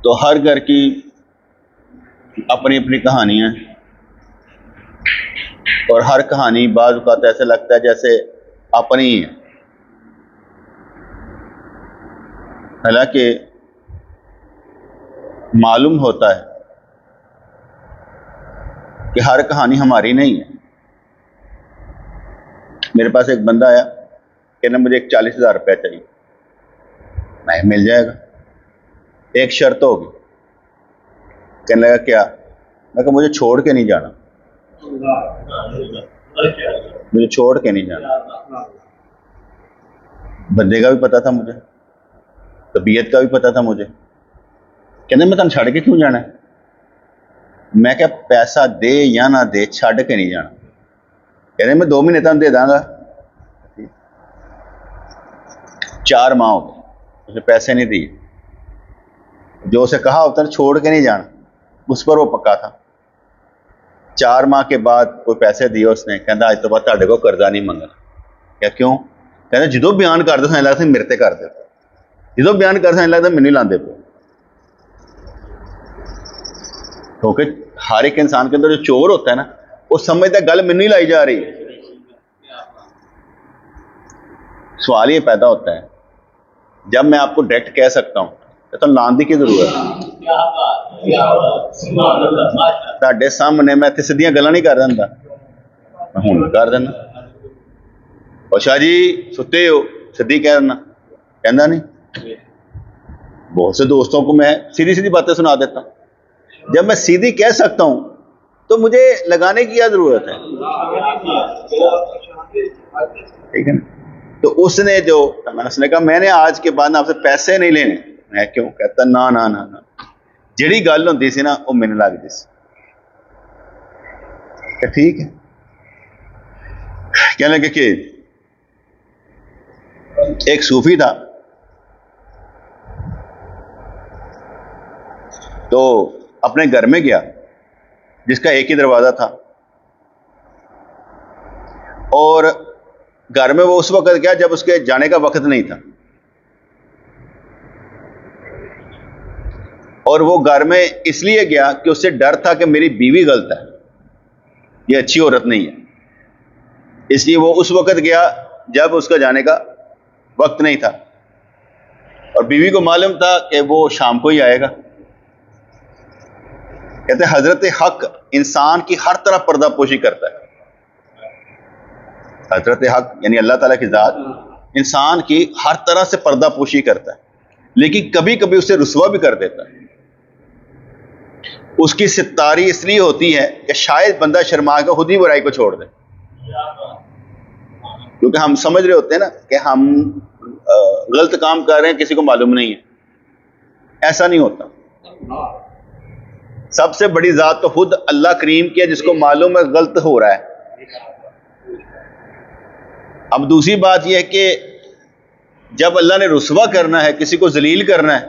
तो हर घर की अपनी अपनी कहानियाँ, और हर कहानी बाज़ औक़ात ऐसे लगता है जैसे अपनी ही है। हालांकि मालूम होता है कि हर कहानी हमारी नहीं है। मेरे पास एक बंदा आया, कहना मुझे 40,000 रुपया चाहिए। मैं मिल जाएगा, एक शर्त होगी। कहने लगा क्या? मैं कहा मुझे छोड़ के नहीं जाना, मुझे छोड़ के नहीं जाना। बंदे का भी पता था मुझे, तबीयत का भी पता था मुझे। कहने मैं तुम छड़ के क्यों जाना है? मैं क्या पैसा दे या ना दे, छड़ के नहीं जाना। कहने मैं 2 महीने तक दे दांगा। 4 माह हो गए, उसने पैसे नहीं दिए। जो उसे कहा होता है छोड़ के नहीं जाना, उस पर वो पक्का था। 4 माह के बाद कोई पैसे दिए उसने। कहता आज तो बाद तुहाडे को कर्जा नहीं मंगना। क्या क्यों? कहता जो बयान कर दो लगता है मेरे ते कर दे, जो बयान कर लगता मैनू लाते पे। क्योंकि हर एक इंसान के अंदर जो चोर होता है ना, वो समझता है गल मैनू ही लाई जा रही है। सवाल ये पैदा होता है, जब मैं आपको डायरेक्ट कह सकता हूं तो लाने की जरूरत है। ਤੁਹਾਡੇ सामने मैं इतने सीधियां गल्लां नहीं कर रहा, मैं हुण कर देना। और शाह जी सुते हो, सीधी कह देना, कहना नहीं। बहुत से दोस्तों को मैं सीधी सीधी बातें सुना देता हूं। जब मैं सीधी कह सकता हूं तो मुझे लगाने की क्या जरूरत है? ठीक है ना? तो उसने जो उसने कहा मैंने आज के बाद आपसे पैसे नहीं लेने। मैं क्यों? कहता ना ना ना ना, जिहड़ी गल हुंदी सी ना वो मैनूं लगदी सी। ठीक है। कहने लगे कि एक सूफी था, तो अपने घर में गया जिसका एक ही दरवाजा था, और घर में वो उस वक्त गया जब उसके जाने का वक्त नहीं था। और वो घर में इसलिए गया कि उससे डर था कि मेरी बीवी गलत है, ये अच्छी औरत नहीं है। इसलिए वो उस वक्त गया जब उसका जाने का वक्त नहीं था, और बीवी को मालूम था कि वो शाम को ही आएगा। कहते हजरत हक इंसान की हर तरह पर्दापोशी करता है। हजरत हक यानी अल्लाह ताला की जात इंसान की हर तरह से पर्दापोशी करता है, लेकिन कभी कभी उसे रुसवा भी कर देता है। उसकी सितारी इसलिए होती है कि शायद बंदा शर्मा के खुद ही बुराई को छोड़ दे, क्योंकि हम समझ रहे होते हैं ना कि हम गलत काम कर रहे हैं, किसी को मालूम नहीं है। ऐसा नहीं होता। सबसे बड़ी जात तो खुद अल्लाह करीम की है, जिसको मालूम है गलत हो रहा है। अब दूसरी बात यह है कि जब अल्लाह ने रुसवा करना है, किसी को जलील करना है,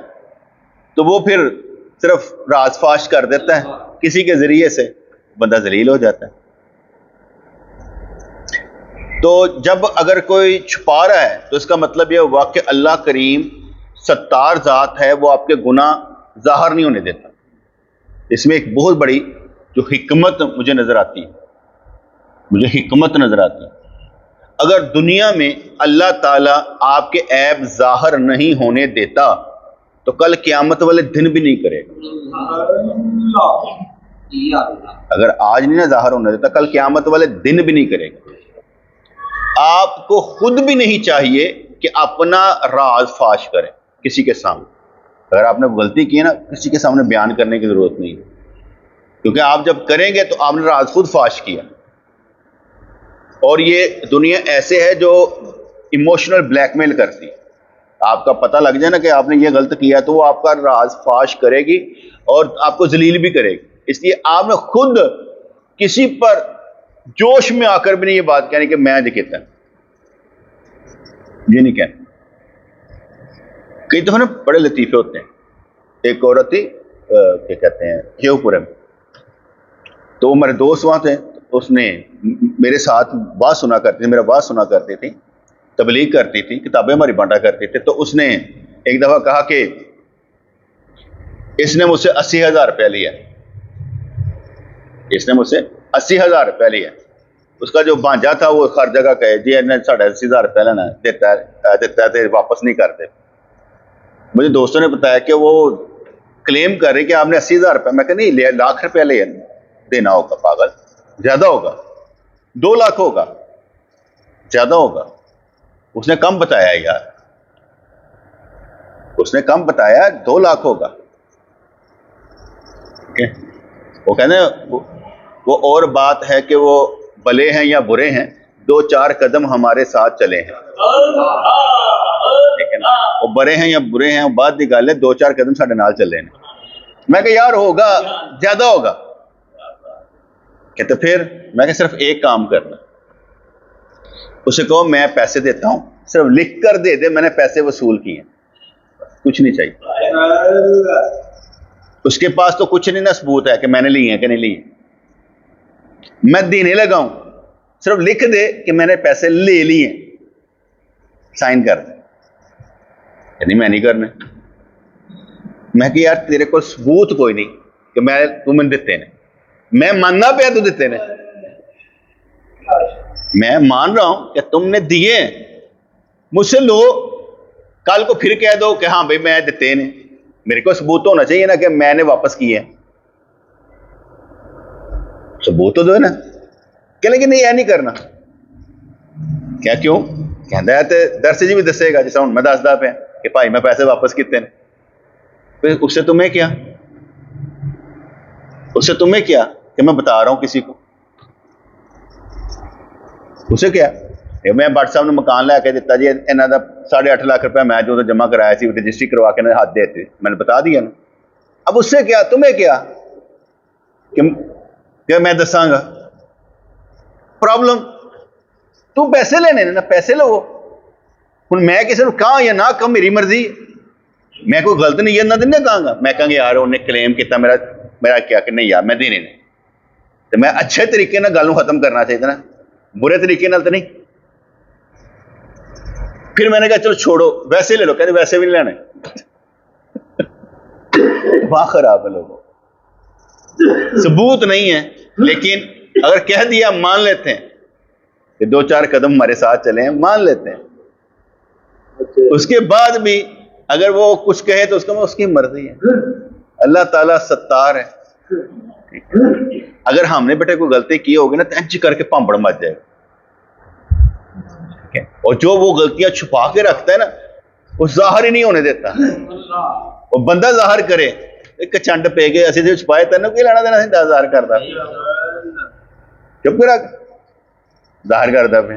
तो वो फिर सिर्फ राजफाश कर देता है, किसी के जरिए से बंदा जलील हो जाता है। तो जब अगर कोई छुपा रहा है तो इसका मतलब यह हुआ कि अल्लाह करीम सत्तार जात है, वो आपके गुनाह जाहिर नहीं होने देता। इसमें एक बहुत बड़ी जो हिकमत मुझे नजर आती है, मुझे हिकमत नजर आती है। अगर दुनिया में अल्लाह ताला आपके ऐब जाहिर नहीं होने देता तो कल क़यामत वाले दिन भी नहीं करेगा। अगर आज नहीं ना जाहिर होने देता, कल क़यामत वाले दिन भी नहीं करेगा। आपको खुद भी नहीं चाहिए कि अपना राज फाश करें किसी के सामने। अगर आपने गलती की है ना, किसी के सामने बयान करने की जरूरत नहीं है, क्योंकि आप जब करेंगे तो आपने राज खुद फाश किया। और ये दुनिया ऐसे है जो इमोशनल ब्लैकमेल करती है। आपका पता लग जाए ना कि आपने ये गलत किया, तो वो आपका राज फाश करेगी और आपको जलील भी करेगी। इसलिए आपने खुद किसी पर जोश में आकर भी नहीं ये बात कहनी कि मैं दिखेता, ये नहीं कहना। कई दफा ना बड़े लतीफे होते हैं। एक औरत थी, क्या कहते हैं, शेवपुरम, तो मेरे दोस्त वहां थे, उसने मेरे साथ बात सुना करती थी, मेरा बात सुना करती थी, तबलीग करती थी, किताबें हमारी बांटा करती थी। तो उसने एक दफ़ा कहा कि इसने मुझसे 80,000 रुपया लिया, इसने मुझसे 80,000 रुपया लिया। उसका जो भांजा था वो हर जगह कहे जी इन्हें 80,500 रुपया लेना देता है तो वापस नहीं करते। मुझे दोस्तों ने बताया कि वो क्लेम कर रहे कि आपने 80,000 रुपया, मैं कहा नहीं, लाख रुपया ले देना होगा, पागल, ज्यादा होगा, 2 लाख होगा, ज्यादा होगा। उसने कम बताया यार, उसने कम बताया, 2 लाख होगा। वो कहने वो और बात है कि वो भले हैं या बुरे हैं, 2-4 कदम हमारे साथ चले हैं, ठीक है ना। वो बुरे हैं या बुरे हैं बात की गल है, 2-4 कदम साढ़े नाल चले हैं। मैं कहा यार होगा, ज्यादा होगा। कहते फिर मैं कहा सिर्फ एक काम करना, उसे कहो मैं पैसे देता हूं, सिर्फ लिख कर दे दे मैंने पैसे वसूल किए, कुछ नहीं चाहिए। उसके पास तो कुछ नहीं ना सबूत है कि मैंने लिए हैं कि नहीं लिए, मैं देने लगा हूं, सिर्फ लिख दे कि मैंने पैसे ले लिए, साइन कर दे। यानी मैं नहीं करने। मैं कि यार तेरे को सबूत कोई नहीं कि तू मैंने दिते ने, मैं मानना पे तू दिते ने, मैं मान रहा हूं कि तुमने दिए, मुझसे लो, कल को फिर कह दो कि हाँ भाई मैं दिते ने, मेरे को सबूत तो होना चाहिए ना कि मैंने वापस किए, सबूत तो दो ना। कह लेकिन नहीं, यह नहीं करना। क्या क्यों? कहता है तो दरस जी भी दसेगा, जिस मैं दसदा पे कि भाई मैं पैसे वापस किते ने। फिर उससे तुम्हें क्या, उससे तुम्हें क्या कि मैं बता रहा हूं किसी को, उसे क्या? मैं भट्ट साहब ने मकान लैके दिता जी, इन्हों का 8.5 लाख रुपया मैं जो जमा कराया सी, रजिस्ट्री करवा के हाथ देते, मैंने बता दिया ना। अब उससे क्या, तुम्हें क्या कि मैं दसांगा? प्रॉब्लम तू पैसे लेने ना, पैसे लो। हुण मैं किसी को कहां या ना कहां मेरी मर्जी, मैं कोई गलत नहीं है ना दिन कहांगा। मैं कहूँगा यार उन्हें क्लेम किया, मेरा क्या कि नहीं यार मैं देने ने, तो मैं अच्छे तरीके ना गल खत्म करना चाहिए ना, बुरे तरीके नाल तो नहीं। फिर मैंने कहा चलो छोड़ो, वैसे ले लो, कहते वैसे भी नहीं लेने। वाह खराब है लोगों, सबूत नहीं है, लेकिन अगर कह दिया मान लेते हैं कि 2-4 कदम हमारे साथ चले हैं, मान लेते हैं। उसके बाद भी अगर वो कुछ कहे तो उसकी मर्जी है। अल्लाह ताला सत्तार है। अगर हमने बेटे कोई गलती की होगी ना तो इंच करके पांपड़ मच जाएगा, और जो वो गलतियां छुपा के रखता है ना, वो जाहिर ही नहीं होने देता। वो बंदा जाहिर करे, एक चंड पे गए असि छुपाए, तेन की लेना देना, जाहिर करता, चुप करा जाहिर करता पे।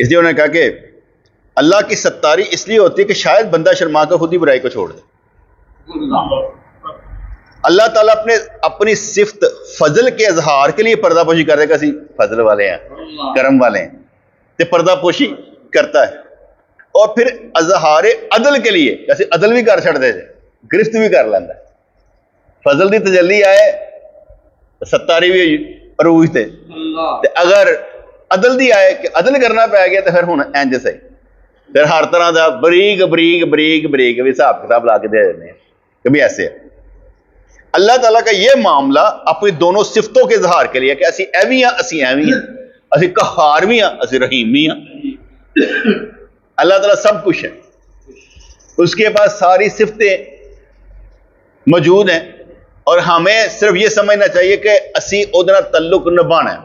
इसलिए उन्होंने कहा कि अल्लाह की सत्तारी इसलिए होती है कि शायद बंदा शर्मा कर खुद ही बुराई को छोड़ दे। अल्लाह ताला अपनी सिफ्त फजल के इजहार के लिए पर्दापोशी कर देगा, फजल वाले हैं, करम वाले हैं, तो पर्दापोशी करता है। और फिर इजहार अदल के लिए ऐसे अदल भी कर छड़ते, गिरफ्त भी कर लेंदा। फजल की तजल्ली आए सत्तारी भी अरूज थे, अगर अदल दी आए कि अदल करना पै गया तो फिर हुण इंज सही, फिर हर तरह का बरीक बरीक बरीक बरीक भी हिसाब किताब ला के दे देने कि भी ऐसे है। अल्लाह ताला का यह मामला अपनी दोनों सिफतों के इजहार के लिए कि असी एवी हाँ, असी एवी हाँ, असी कहार भी हाँ, असी रहीम भी हाँ। अल्लाह ताला सब कुछ है, उसके पास सारी सिफतें मौजूद हैं, और हमें सिर्फ यह समझना चाहिए कि असी उहदे नाल तल्लुक निभाना है।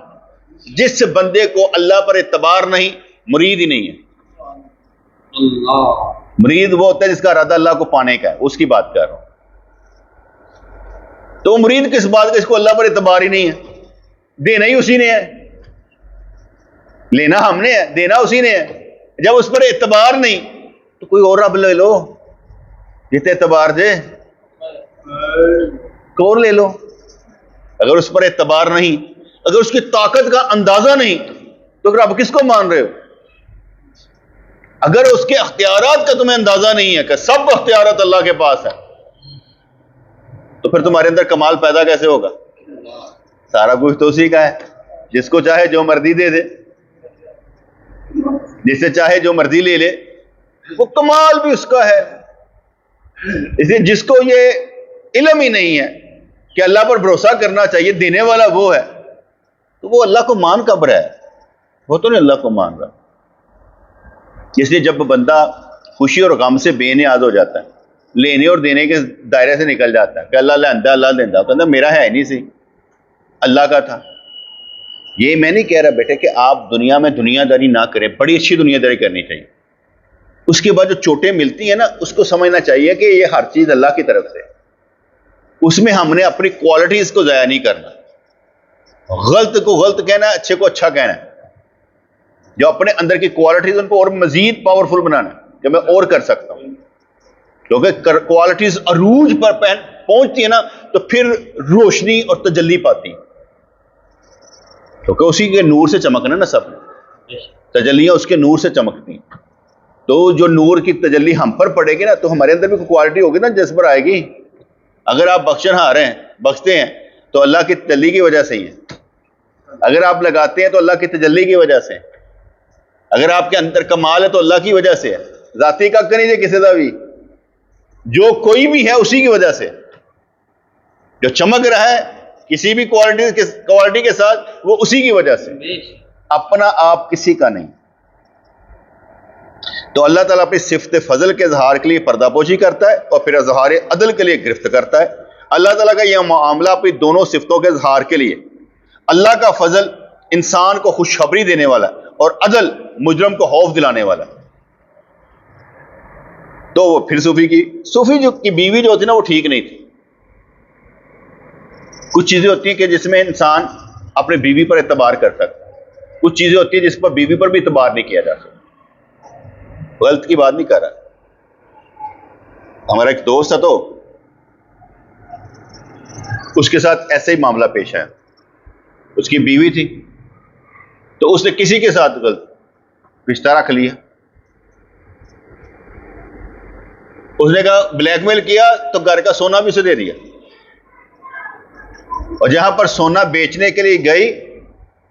जिस बंदे को अल्लाह पर एतबार नहीं, मुरीद ही नहीं है। मुरीद वो होता है जिसका इरादा अल्लाह को पाने का है, उसकी बात कर रहा हूं। तो मुरीद किस बात का, इसको अल्लाह पर एतबार ही नहीं है, देना ही उसी ने है, लेना हमने है, देना उसी ने है। जब उस पर एतबार नहीं तो कोई और रब ले लो जितने एतबार दे, कोई और ले लो। अगर उस पर एतबार नहीं, अगर उसकी ताकत का अंदाजा नहीं, तो रब किसको मान रहे हो? अगर उसके अख्तियारात का तुम्हें अंदाजा नहीं है कि सब अख्तियारात अल्लाह के पास है, तो फिर तुम्हारे अंदर कमाल पैदा कैसे होगा? सारा कुछ तो उसी का है, जिसको चाहे जो मर्जी दे दे, जिसे चाहे जो मर्जी ले ले, वो कमाल भी उसका है। इसलिए जिसको ये इल्म ही नहीं है कि अल्लाह पर भरोसा करना चाहिए, देने वाला वो है, तो वो अल्लाह को मान कब रहा है? वो तो नहीं अल्लाह को मान रहा। इसलिए जब बंदा खुशी और गम से बेनियाज हो जाता है, लेने और देने के दायरे से निकल जाता है कि अल्लाह लेंदा अल्लाह देंदा, कहता मेरा है नहीं सी, अल्लाह का था। ये मैं नहीं कह रहा बेटे कि आप दुनिया में दुनियादारी ना करें, बड़ी अच्छी दुनियादारी करनी चाहिए। उसके बाद जो चोटें मिलती हैं ना, उसको समझना चाहिए कि ये हर चीज अल्लाह की तरफ से, उसमें हमने अपनी क्वालिटीज को जाया नहीं करना। गलत को गलत कहना है, अच्छे को अच्छा कहना है। जो अपने अंदर की क्वालिटीज उनको और मजीद पावरफुल बनाना है कि मैं और कर सकता हूं, क्योंकि क्वालिटीज अरूज पर पहुंचती है ना, तो फिर रोशनी और तजल्ली पाती, क्योंकि उसी के नूर से चमकना ना, सब तजल्लियां उसके नूर से चमकती। तो जो नूर की तजल्ली हम पर पड़ेगी ना, तो हमारे अंदर भी कोई क्वालिटी होगी ना जिस पर आएगी। अगर आप बख्शनहार हैं, बख्शते हैं, तो अल्लाह की तजल्ली की वजह से ही है। अगर आप लगाते हैं तो अल्लाह की तजल्ली की वजह से। अगर आपके अंदर कमाल है तो अल्लाह की वजह से है। जाती का नहीं जे किसी का भी, जो कोई भी है उसी की वजह से। जो चमक रहा है किसी भी क्वालिटी के साथ, वो उसी की वजह से, अपना आप किसी का नहीं। तो अल्लाह ताला अपनी सिफत फजल के इजहार के लिए पर्दापोशी करता है और फिर इजहार अदल के लिए गिरफ्त करता है। अल्लाह ताला का यह मामला अपनी दोनों सिफतों के इजहार के लिए, अल्लाह का फजल इंसान को खुशखबरी देने वाला और अदल मुजरम को खौफ दिलाने वाला। तो वो फिर सूफी जो की बीवी जो होती ना, वो ठीक नहीं थी। कुछ चीजें होती हैं कि जिसमें इंसान अपने बीवी पर एतबार कर सकता है, कुछ चीजें होती हैं जिस पर बीवी पर भी एतबार नहीं किया जा सकता। गलत की बात नहीं कर रहा। हमारा एक दोस्त था, तो उसके साथ ऐसे ही मामला पेश आया। उसकी बीवी थी, तो उसने किसी के साथ गलत रिश्ता रख लिया। उसने कहा ब्लैकमेल किया, तो घर का सोना भी उसे दे दिया, और जहां पर सोना बेचने के लिए गई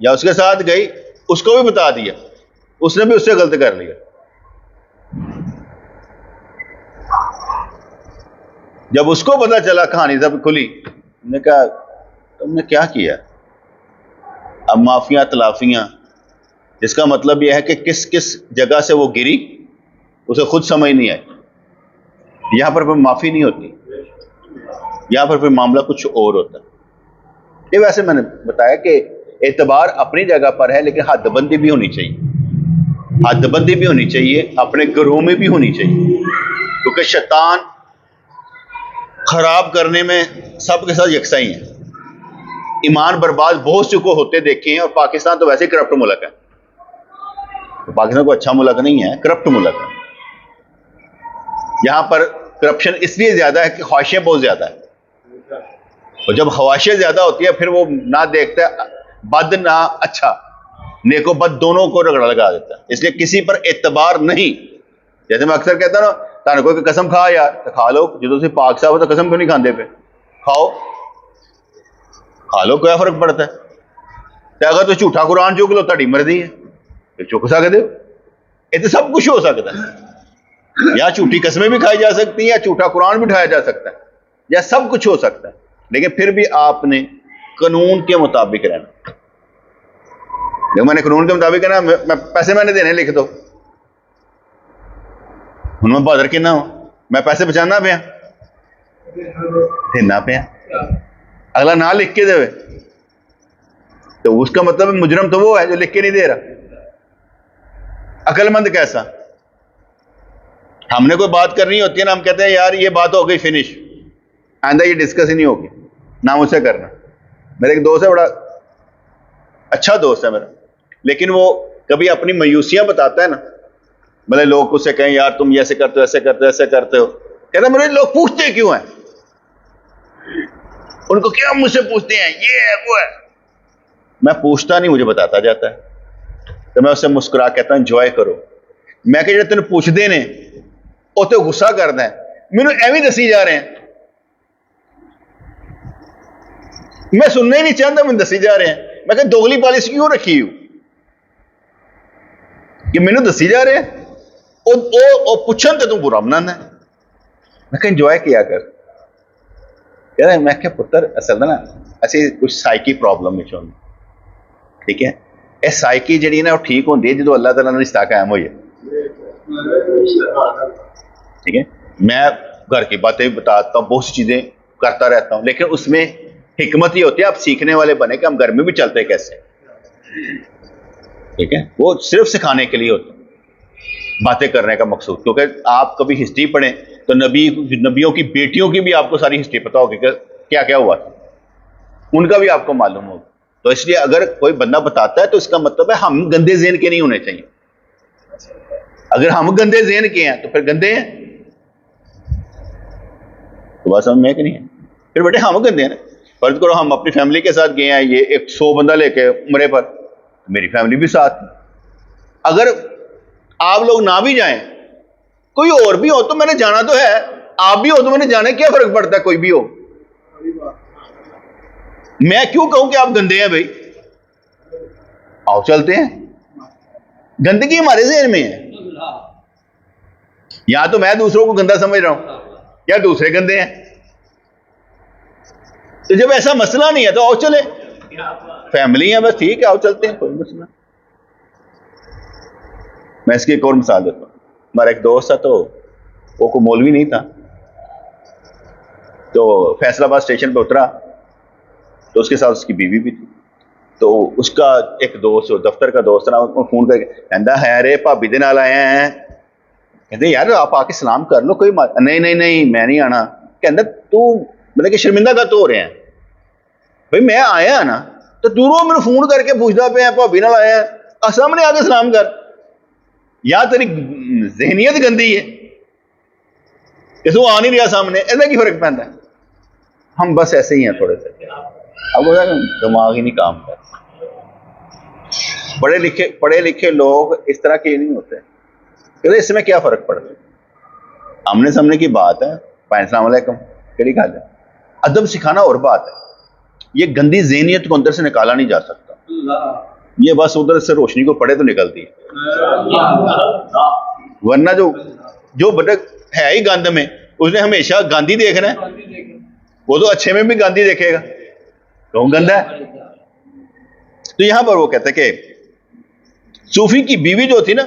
या उसके साथ गई, उसको भी बता दिया। उसने भी उससे गलत कर लिया। जब उसको पता चला, कहानी जब खुली, उसने कहा तुमने क्या किया? अब माफियां तलाफियां, जिसका मतलब यह है कि किस किस जगह से वो गिरी उसे खुद समझ नहीं आई। यहां पर माफी नहीं होती, यहां पर फिर मामला कुछ और होता है। ये वैसे मैंने बताया कि एतबार अपनी जगह पर है, लेकिन हदबंदी भी होनी चाहिए। हदबंदी भी होनी चाहिए, अपने घरों में भी होनी चाहिए, क्योंकि शैतान खराब करने में सबके साथ यकसा ही है। ईमान बर्बाद बहुत से को होते देखे हैं, और पाकिस्तान तो वैसे ही करप्ट मुल्क है। तो पाकिस्तान को अच्छा मुल्क नहीं है, करप्ट मुल्क है। यहां पर करप्शन इसलिए ज्यादा है कि ख्वाहिशें बहुत ज्यादा है, और जब ख्वाहिशें ज्यादा होती है, फिर वो ना देखता है बद ना अच्छा, नेको बद दोनों को रगड़ा लगा देता है। इसलिए किसी पर एतबार नहीं। जैसे मैं अक्सर कहता हूं ना, ताने कोई कसम खा यार, तो खा लो, जो तुम पाक साहब हो तो कसम क्यों नहीं खाते पे? खाओ, खा लो, क्या फर्क पड़ता है? तो अगर तो झूठा कुरान चुक लो, ताड़ी मर्जी है, तो चुक सकते हो। ये तो सब कुछ हो सकता है, या झूठी कस्में भी खाई जा सकती हैं, या झूठा कुरान भी उठाया जा सकता है, या सब कुछ हो सकता है। लेकिन फिर भी आपने कानून के मुताबिक रहना। जब मैंने कानून के मुताबिक है ना, मैं पैसे मैंने देने लिख दो, हूं मैं बहादुर कि ना हो, मैं पैसे बचाना पे देना पे, अगला ना लिख के दे, तो उसका मतलब मुजरम तो वो है जो लिख के नहीं दे रहा। अकलमंद कैसा? हमने कोई बात करनी होती है ना, हम कहते हैं यार ये बात हो गई, फिनिश, आइंदा ये डिस्कस ही नहीं होगी, ना मुझसे करना। मेरे एक दोस्त है, बड़ा अच्छा दोस्त है मेरा, लेकिन वो कभी अपनी मायूसियां बताता है ना, भले लोग उससे कहें यार तुम ये ऐसे करते हो, ऐसे करते हो, ऐसे करते हो, कहता मेरे लोग पूछते क्यों हैं? उनको क्या मुझसे पूछते हैं, ये है वो है? मैं पूछता नहीं, मुझे बताता जाता है। तो मैं उससे मुस्कुरा कहता हूं एंजॉय करो। मैं कह तेन पूछते ने ਉਹ ਤੇ गुस्सा करना है, मैनू एवं दसी जा रहे हैं, मैं सुनना ही नहीं चाहता, मैं दसी जा रहे हैं। मैं कहा दोगली पॉलिसी क्यों रखी हो कि मैनू दसी जा रहे हैं, पूछन तो तू बुरा बनाना है। मैं कहा इंजॉय किया कर यार। मैं क्या पुत्र असल ना असं कुछ साइकी प्रॉब्लम विच होंदी, ठीक है। ये साइकी जी ना ठीक होंगी जो अल्लाह ताला नाल रिश्ता कायम हो जाए, ठीक है। मैं घर की बातें भी बताता हूँ, बहुत सी चीजें करता रहता हूँ, लेकिन उसमें हिकमत ये होती है आप सीखने वाले बने कि हम घर में भी चलते कैसे, ठीक है। वो सिर्फ सिखाने के लिए होता है, बातें करने का मकसूद। क्योंकि आप कभी हिस्ट्री पढ़ें तो नबियों की बेटियों की भी आपको सारी हिस्ट्री पता होगी कि क्या क्या हुआ था, उनका भी आपको मालूम होगा। तो इसलिए अगर कोई बंदा बताता है तो इसका मतलब है हम गंदे ज़हन के नहीं होने चाहिए। अगर हम गंदे ज़हन के हैं तो फिर गंदे हैं, तो बात समझ में कि नहीं है? फिर बेटे हम गंदे हैं ना। फर्ज करो हम अपनी फैमिली के साथ गए हैं, ये 100 बंदा लेके उम्रे पर, मेरी फैमिली भी साथ, अगर आप लोग ना भी जाएं, कोई और भी हो तो मैंने जाना तो है, आप भी हो तो मैंने जाने, क्या फर्क पड़ता है कोई भी हो। मैं क्यों कहूं कि आप गंदे हैं भाई, आओ चलते हैं। गंदगी हमारे ज़हन में है, या तो मैं दूसरों को गंदा समझ रहा हूं या दूसरे गंदे हैं। तो जब ऐसा मसला नहीं है तो आओ चले, फैमिली है बस, ठीक है आओ चलते हैं, कोई मसला। मैं इसकी एक और मिसाल देता हूँ। हमारा एक दोस्त था, तो वो को मौलवी नहीं था, तो फैसलाबाद स्टेशन पे उतरा, तो उसके साथ उसकी बीवी भी थी। तो उसका एक दोस्त, दफ्तर का दोस्त ना, उसको फोन करके कहता है अरे भाभी दे नाल आए हैं। कहते यार आप आके सलाम कर लो, कोई नहीं नहीं नहीं मैं नहीं आना। कहता तू मतलब कि शर्मिंदा का तो हो रहे हैं भाई, मैं आया ना तो दूरों मैंने फोन करके पूछता पे भाभी नाल आया है, सामने आके सलाम कर। या तेरी जहनीयत गंदी है कि तू आ नहीं रहा सामने, ऐसा की फर्क पैदा है। हम बस ऐसे ही हैं थोड़े से, अब दिमाग ही नहीं काम कर। पढ़े लिखे लोग इस तरह के नहीं होते, क्योंकि इसमें क्या फर्क पड़ता है, आमने सामने की बात है। अस्सलाम वालेकुम केड़ी गल है। अदब सिखाना और बात है, ये गंदी ज़हनियत को अंदर से निकाला नहीं जा सकता। ये बस उधर से रोशनी को पड़े तो निकलती है, वरना जो भटक है ही गंद में, उसने हमेशा गांधी देखना है, वो तो अच्छे में भी गांधी देखेगा, तो गंदा है। तो यहां पर वो कहते कि सूफी की बीवी जो थी ना,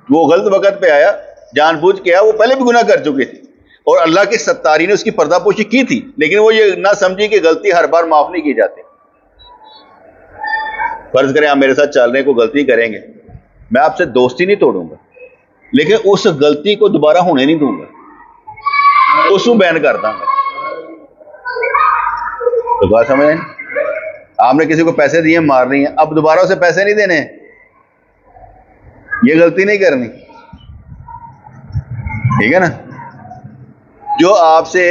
वो गलत वक्त पे आया, जानबूझ के आया, वो पहले भी गुनाह कर चुकी थी और अल्लाह की सत्तारी ने उसकी पर्दापोशी की थी, लेकिन वो ये ना समझी कि गलती हर बार माफ नहीं की जाती। फर्ज करें आप मेरे साथ चल रहे को गलती करेंगे, मैं आपसे दोस्ती नहीं तोड़ूंगा, लेकिन उस गलती को दोबारा होने नहीं दूंगा, उसको बैन कर दूंगा। तो बात समझ रहे हैं? आपने किसी को पैसे दिए मार रही हैं, अब दोबारा उसे पैसे नहीं देने, ये गलती नहीं करनी, ठीक है ना। जो आपसे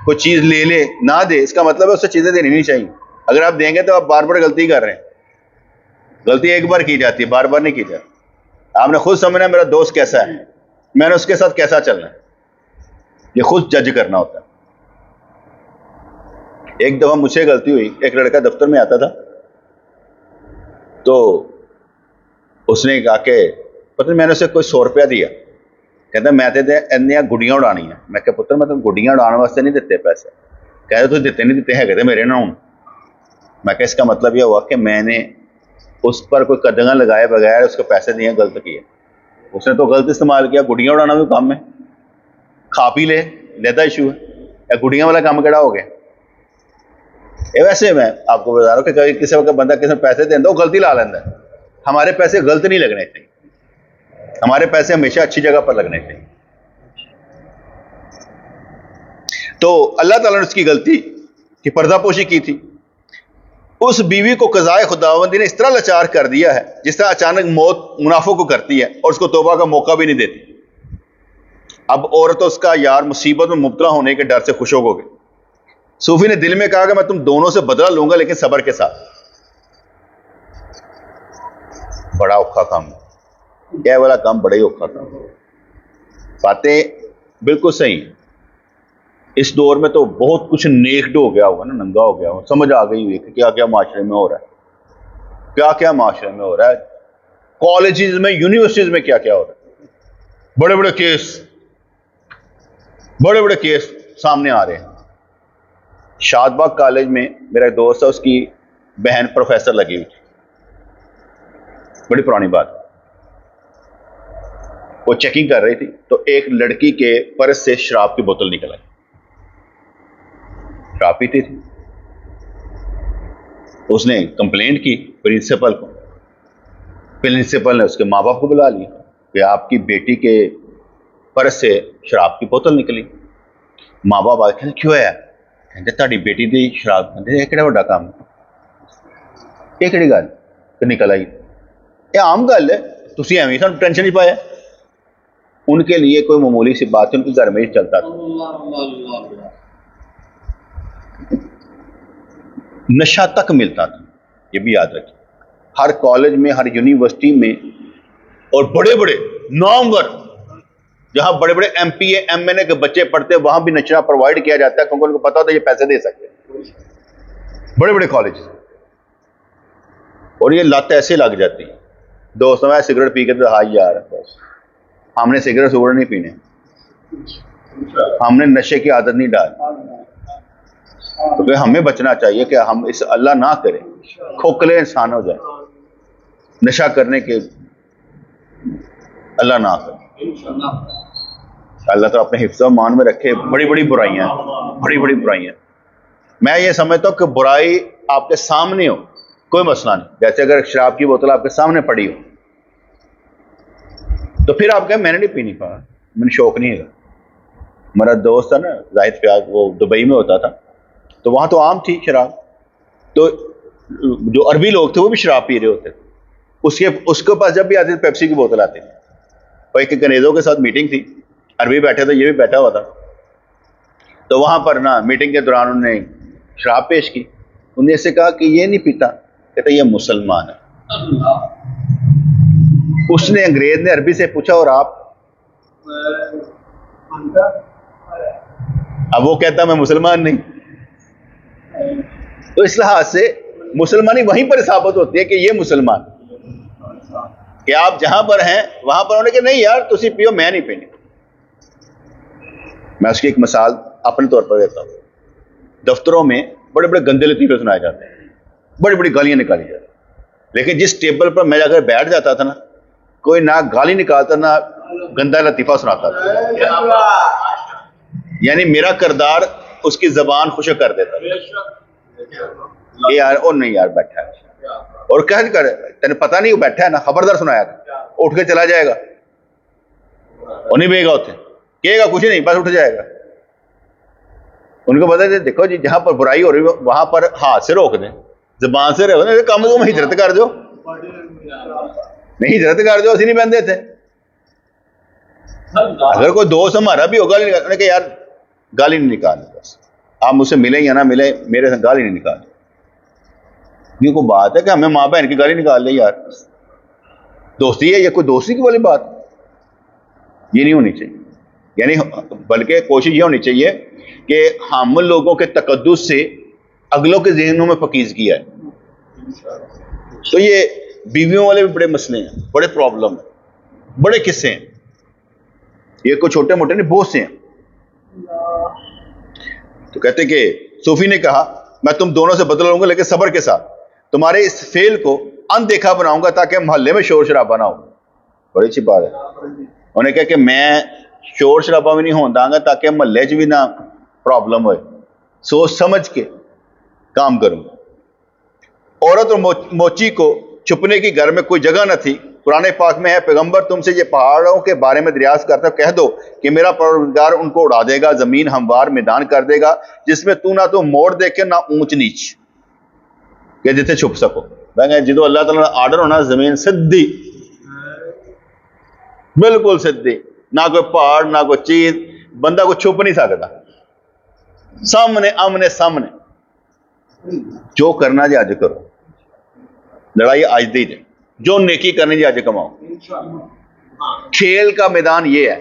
कोई चीज ले ले ना दे, इसका मतलब है उससे चीजें देनी नहीं चाहिए। अगर आप देंगे तो आप बार बार गलती कर रहे हैं। गलती एक बार की जाती है, बार बार नहीं की जाती। आपने खुद समझना मेरा दोस्त कैसा है, मैंने उसके साथ कैसा चलना है, ये खुद जज करना होता है। एक दफा मुझसे गलती हुई, एक लड़का दफ्तर में आता था, तो उसने कहा कि पता नहीं मैंने उसे कोई 100 रुपया दिया, कहता मैं ते इन्नियां गुड्डियां उड़ानी है। मैं क्या पुत्र मैं तुम गुड्डियां उड़ाने वास्ते नहीं दिते पैसे। कहते तुम दिते नहीं दिते है मेरे ना हूं। मैं क्या इसका मतलब यह हुआ कि मैंने उस पर कोई कदंगा लगाए बगैर उसको पैसे दिए, गलत किए। उसने तो गलत इस्तेमाल किया, गुड्डियां उड़ाना भी काम है, खा पी ले लेता इशू है, या गुड्डियां वाला काम केड़ा हो गया। ये वैसे मैं आपको बता रहा हूँ कि किसी वक्त बंदा किसी पैसे देता वो गलती ला लेता है। हमारे पैसे गलत नहीं लगने चाहिए, हमारे पैसे हमेशा अच्छी जगह पर लगने चाहिए। तो अल्लाह ताला ने उसकी गलती की पर्दापोशी की थी। उस बीवी को कज़ाए खुदावंदी ने इस तरह लाचार कर दिया है जिस तरह अचानक मौत मुनाफों को करती है और उसको तौबा का मौका भी नहीं देती। अब औरत उसका यार मुसीबत में मुब्तला होने के डर से खुश हो गए। सूफी ने दिल में कहा कि मैं तुम दोनों से बदला लूंगा, लेकिन सब्र के साथ। बड़ा औखा काम है, यह वाला काम बड़ा ही औखा काम। बातें बिल्कुल सही है। इस दौर में तो बहुत कुछ नेक्ड हो गया होगा ना, नंगा हो गया होगा, समझ आ गई हुई कि क्या क्या माशरे में हो रहा है, क्या क्या माशरे में हो रहा है, कॉलेजेस में यूनिवर्सिटीज में क्या क्या हो रहा है, बड़े बड़े केस, बड़े बड़े केस सामने आ रहे हैं। शादबाग कॉलेज में मेरा एक दोस्त है, उसकी बहन प्रोफेसर लगी हुई थी, बड़ी पुरानी बात। वो चेकिंग कर रही थी तो एक लड़की के पर्स से शराब की बोतल निकल आई। शराब पीती थी। उसने कंप्लेंट की प्रिंसिपल को। प्रिंसिपल ने उसके माँ बाप को बुला लिया कि आपकी बेटी के पर्स से शराब की बोतल निकली। माँ बाप आके कहते क्यों है? कहते ताड़ी बेटी दी शराब। कहते ये किहड़ा वड्डा काम, ये किहड़ी गल कि निकल आई? ये आम गल है, तुसीं एवें सानूं टेंशन नहीं पाया। उनके लिए कोई मामूली सी बात है, उनके घर में ही चलता था। नशा तक मिलता था, ये भी याद रखिए। हर कॉलेज में, हर यूनिवर्सिटी में, और बड़े बड़े नामवर जहां बड़े बड़े एमपीए एमएनए के बच्चे पढ़ते हैं, वहां भी नशा प्रोवाइड किया जाता है, क्योंकि उनको पता होता है ये पैसे दे सकते हैं। बड़े बड़े कॉलेज, और ये लत ऐसे लग जाती है। दोस्तों में सिगरेट पी के तो हाँ यार बस हमने सिगरेट सुगरेट नहीं पीने, हमने नशे की आदत नहीं डाली। तो फिर हमें बचना चाहिए कि हम इस अल्लाह ना करें खोखले इंसान हो जाए, नशा करने के अल्लाह ना करे। अल्लाह तो अपने हिफ्ज़ मान में रखे। बड़ी बड़ी बुराइयां, बड़ी बड़ी बुराइयां। मैं ये समझता हूँ कि बुराई आपके सामने हो कोई मसला नहीं। जैसे अगर शराब की बोतल आपके सामने पड़ी हो तो फिर आप कहें मैंने नहीं पीनी, पा मैंने शौक नहीं है। मेरा दोस्त था ना जाहिद फयाज, वो दुबई में होता था, तो वहाँ तो आम थी शराब, तो जो अरबी लोग थे वो भी शराब पी रहे होते थे। उसके पास जब भी आती थी पेप्सी की बोतल आती थी। और एक अंग्रेज़ों के साथ मीटिंग थी, अरबी बैठे थे, ये भी बैठा हुआ था। तो वहाँ पर ना मीटिंग के दौरान उन्होंने शराब पेश की। उन्होंने इससे कहा कि ये नहीं पीता, कहता ये मुसलमान है। उसने अंग्रेज ने अरबी से पूछा और आप? अब वो कहता मैं मुसलमान नहीं। तो इस लिहाज से मुसलमानी वहीं पर साबित होती है कि ये मुसलमान, कि आप जहां पर हैं वहां पर होने के नहीं यार तुसी पियो मैं नहीं पीनी। मैं उसकी एक मिसाल अपने तौर पर देता हूं। दफ्तरों में बड़े बड़े गंदे लतीफे सुनाए जाते हैं, बड़ी बड़ी गालियां निकाली जाती हैं, लेकिन जिस टेबल पर मैं जाकर बैठ जाता था ना, कोई ना गाली निकालता ना गंदा लतीफा सुनाता था। यानी मेरा किरदार उसकी जबान खुशक कर देता था। ये यार और नहीं यार बैठा है, और कह कर तेने पता नहीं वो बैठा है ना, खबरदार सुनाया था, उठ के चला जाएगा और नहीं बेगा उठे कहेगा कुछ नहीं, बस उठ जाएगा। उनको पता है देखो जी जहां पर बुराई हो रही है वहां पर हाथ से रोक दें, जबान से रोक दें, कम से कम हिजरत कर दो, नहीं हिजरत कर दो, असं नहीं बहते थे। अगर कोई दोस्त हमारा भी होगा कि यार गाली नहीं निकालनी, बस आप मुझसे मिले या ना मिले मेरे से गाली नहीं निकालनी। ये कोई बात है कि हमें माँ बहन की गाली निकाल ले यार, दोस्ती है ये कोई दोस्ती की वाली बात? ये नहीं होनी चाहिए। यानी बल्कि कोशिश ये होनी चाहिए कि हम लोगों के तकद्दुस से अगलों के जहनों में पकीज़गी है। तो ये बीवियों वाले भी बड़े मसले हैं, बड़े प्रॉब्लम है, बड़े किस्से हैं, ये कोई छोटे मोटे नहीं बहुत से हैं। तो कहते कि सूफी ने कहा मैं तुम दोनों से बदला लूंगा लेकिन सब्र के साथ, तुम्हारे इस फेल को अनदेखा बनाऊंगा ताकि मोहल्ले में शोर शराबा ना हो। बड़ी अच्छी बात है। उन्हें कहा कि मैं शोर शराबा भी नहीं होने दूंगा ताकि मोहल्ले च भी ना प्रॉब्लम हो, सोच समझ के काम करूंगा। औरत और मोची को छुपने की घर में कोई जगह न थी। कुरान पाक में है पैगंबर तुमसे ये पहाड़ों के बारे में दरियाफ्त करते हो, कह दो कि मेरा परवरदिगार उनको उड़ा देगा, जमीन हमवार मैदान कर देगा जिसमें तू ना तो मोड़ देखे ना ऊंच नीच के जिथे छुप सको। जो अल्लाह ताला का आर्डर होना जमीन सीधी, बिल्कुल सीधी, ना कोई पहाड़ ना कोई चीज, बंदा को छुप नहीं सकता, सामने आमने सामने। जो करना जी अज करो, लड़ाई आज दी जे, जो नेकी करनी जी अज कमाओ। खेल का मैदान ये है,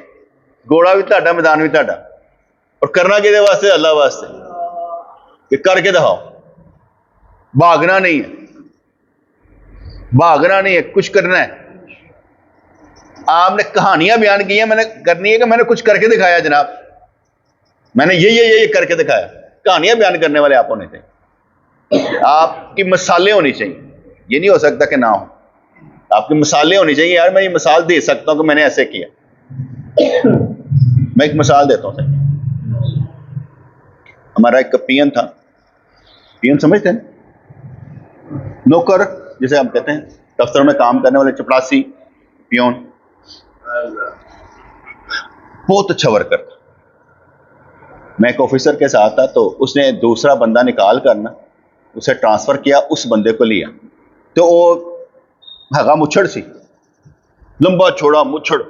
घोड़ा भी ताड़ा मैदान भी ताड़ा, और करना किहदे वास्ते? अल्लाह वास्ते, कि करके दिखाओ। भागना नहीं है, भागना नहीं है, कुछ करना है। आपने कहानियां बयान की हैं, मैंने करनी है कि मैंने कुछ करके दिखाया जनाब। मैंने ये करके दिखाया। कहानियां बयान करने वाले आप होने चाहिए, आपकी मिसालें होनी चाहिए। ये नहीं हो सकता कि ना हो, आपकी मिसालें होनी चाहिए। यार मैं ये मिसाल दे सकता हूं कि मैंने ऐसे किया। मैं एक मिसाल देता हूं सर। हमारा एक पियन था, पियन समझते हैं, नौकर जिसे हम कहते हैं, दफ्तर में काम करने वाले, चपरासी, पियोन। बहुत अच्छा वर्कर था। मैं एक ऑफिसर के साथ था, तो उसने दूसरा बंदा निकाल कर ना उसे ट्रांसफर किया, उस बंदे को लिया। तो वो हगा मुच्छड़ सी, लंबा छोड़ा मुच्छड़,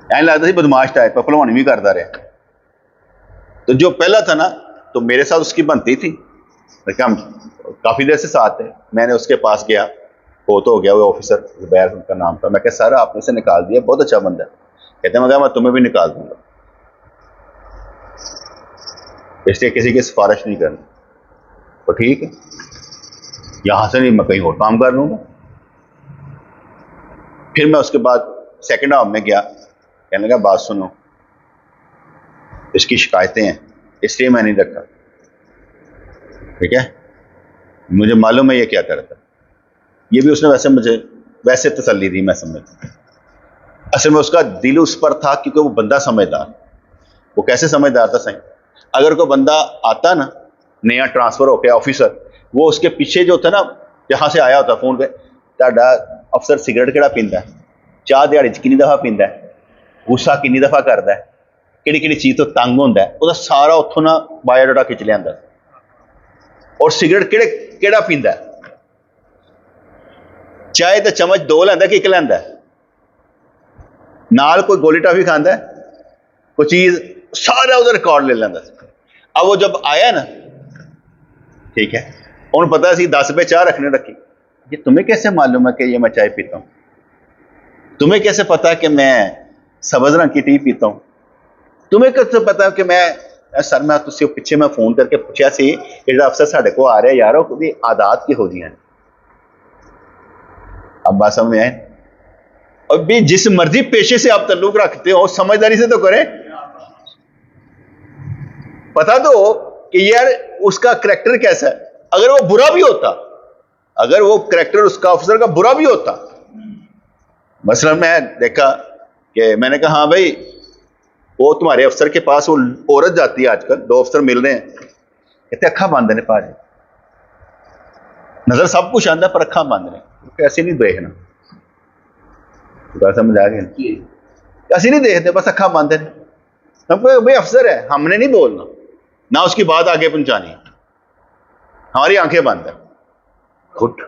ऐसा लगता थी बदमाश टाइप का, भलवानी भी करता रहा। तो जो पहला था ना, तो मेरे साथ उसकी बनती थी, हम काफी देर से साथ थे। मैंने उसके पास गया, वो तो हो गया, वो ऑफिसर जुबैर उनका नाम था। मैं कहा सर आपने से निकाल दिया, बहुत अच्छा बंदा है। कहते मगर मैं तुम्हें भी निकाल दूंगा, इसलिए किसी की सिफारिश नहीं करनी। तो ठीक है, यहां से नहीं, मैं कहीं और काम कर लूंगा। फिर मैं उसके बाद सेकंड हाफ में गया, कहने लगा बात सुनो, इसकी शिकायतें हैं इसलिए मैं नहीं रखा, ठीक है, मुझे मालूम है ये क्या करता। ये भी उसने वैसे तसल्ली दी, मैं समझ। असल में उसका दिल उस पर था क्योंकि वो बंदा समझदार। वो कैसे समझदार था सही, अगर कोई बंदा आता ना नया ट्रांसफर होकर ऑफिसर, वो उसके पीछे जो था ना, जहां से आया होता फोन पे, ताड़ा अफसर सिगरेट केड़ा पींदा है, चाह दिहाड़ी कितनी दफा पींदा है, गुस्सा कितनी दफा करता है, किहड़ी चीज तो तंग होंदा है, ਉਹਦਾ सारा उत्थों ना बायोडाटा खिंच लियांदा। और सिगरेट केड़ा पींदा है, चाहे तो चम्मच 2 लैंदा कि 1 लैंदा, नाल कोई गोली टाफी खाता है, कोई चीज, सारा उधर रिकॉर्ड ले लेंदा। अब वो जब आया ना, ठीक है, उन्हें पता सी 10 पे चाह रखने रखी। ये तुम्हें कैसे मालूम है कि ये मैं चाय पीता हूं, तुम्हें कैसे पता है कि मैं सब्ज रंग की टी पीता हूं, तुम्हें कैसे पता है कि मैं सर मैं तुझसे पिछे मैं फोन करके पूछा सी कि अफसर साढ़े को आ रहा है यार, वो आदात की हो हैं। अब बात समझ में आए। और भी जिस मर्जी पेशे से आप ताल्लुक रखते हो, समझदारी से तो करें, पता तो हो कि यार उसका करैक्टर कैसा है। अगर वो बुरा भी होता, अगर वो करैक्टर उसका ऑफिसर का बुरा भी होता, मसलन मैं देखा कि मैंने कहा हाँ भाई, वो तुम्हारे अफसर के पास वो औरत जाती है आजकल, 2 अफसर मिल रहे हैं, कहते अखा बंद ने भाजी, नजर सब कुछ आंदा पर अखा बंद ने, ऐसे नहीं देखना, समझ आ गया, ऐसे नहीं देखते, बस अखा बंद है। हमको भाई अफसर है, हमने नहीं बोलना ना उसकी बात आगे पहुंचानी, हमारी आंखें बंद है। गुड,